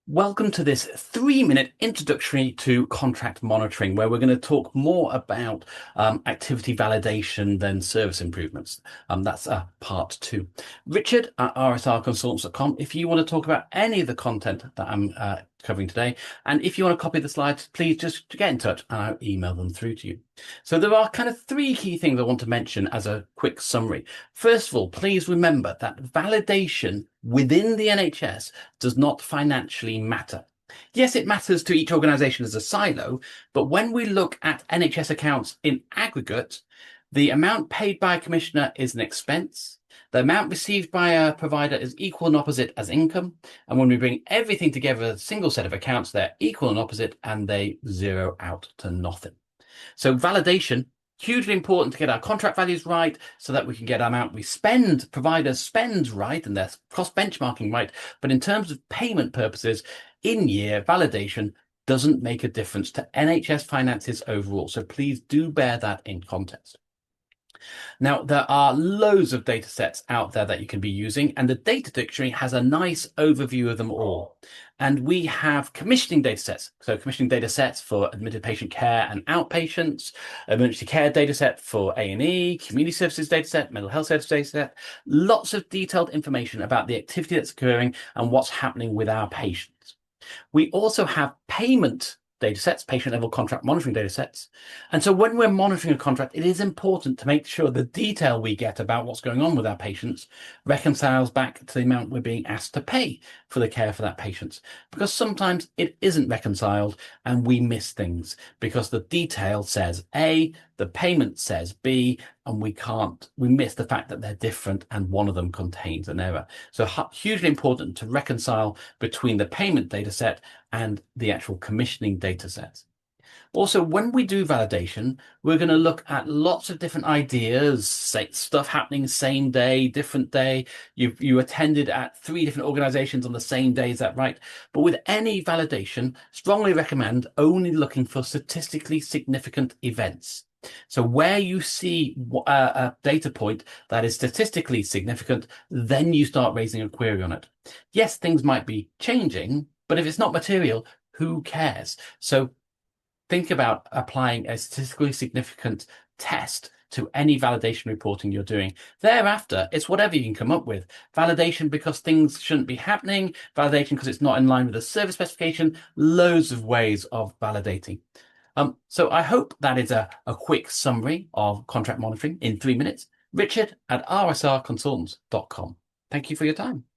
Welcome to this 3-minute introductory to contract monitoring, where we're going to talk more about activity validation than service improvements. That's part two. Richard at rsrconsultants.com. If you want to talk about any of the content that I'm covering today, and if you want to copy the slides, please just get in touch and I'll email them through to you. So there are kind of three key things I want to mention as a quick summary. First of all, please remember that validation within the NHS does not financially matter. Yes, it matters to each organisation as a silo, but when we look at NHS accounts in aggregate, the amount paid by a commissioner is an expense. The amount received by a provider is equal and opposite as income. And when we bring everything together as a single set of accounts, they're equal and opposite and they zero out to nothing. So validation, hugely important to get our contract values right so that we can get our amount we spend, providers spend right, and their cost benchmarking right. But in terms of payment purposes, in-year validation doesn't make a difference to NHS finances overall. So please do bear that in context. Now, there are loads of data sets out there that you can be using, and the data dictionary has a nice overview of them all. And we have commissioning data sets. So commissioning data sets for admitted patient care and outpatients, emergency care data set for A&E, community services data set, mental health services data set, lots of detailed information about the activity that's occurring and what's happening with our patients. We also have payment data sets, patient level contract monitoring data sets. And so when we're monitoring a contract, it is important to make sure the detail we get about what's going on with our patients reconciles back to the amount we're being asked to pay for the care for that patient. Because sometimes it isn't reconciled and we miss things because the detail says A, the payment says B, and we miss the fact that they're different and one of them contains an error. So hugely important to reconcile between the payment data set and the actual commissioning data set. Also, when we do validation, we're going to look at lots of different ideas, say stuff happening same day, different day. You attended at 3 different organizations on the same day, is that right? But with any validation, strongly recommend only looking for statistically significant events. So where you see a data point that is statistically significant, then you start raising a query on it. Yes, things might be changing, but if it's not material, who cares? So think about applying a statistically significant test to any validation reporting you're doing. Thereafter, it's whatever you can come up with. Validation because things shouldn't be happening, validation because it's not in line with the service specification, loads of ways of validating. So I hope that is a quick summary of contract monitoring in 3 minutes. Richard at rsrconsultants.com. Thank you for your time.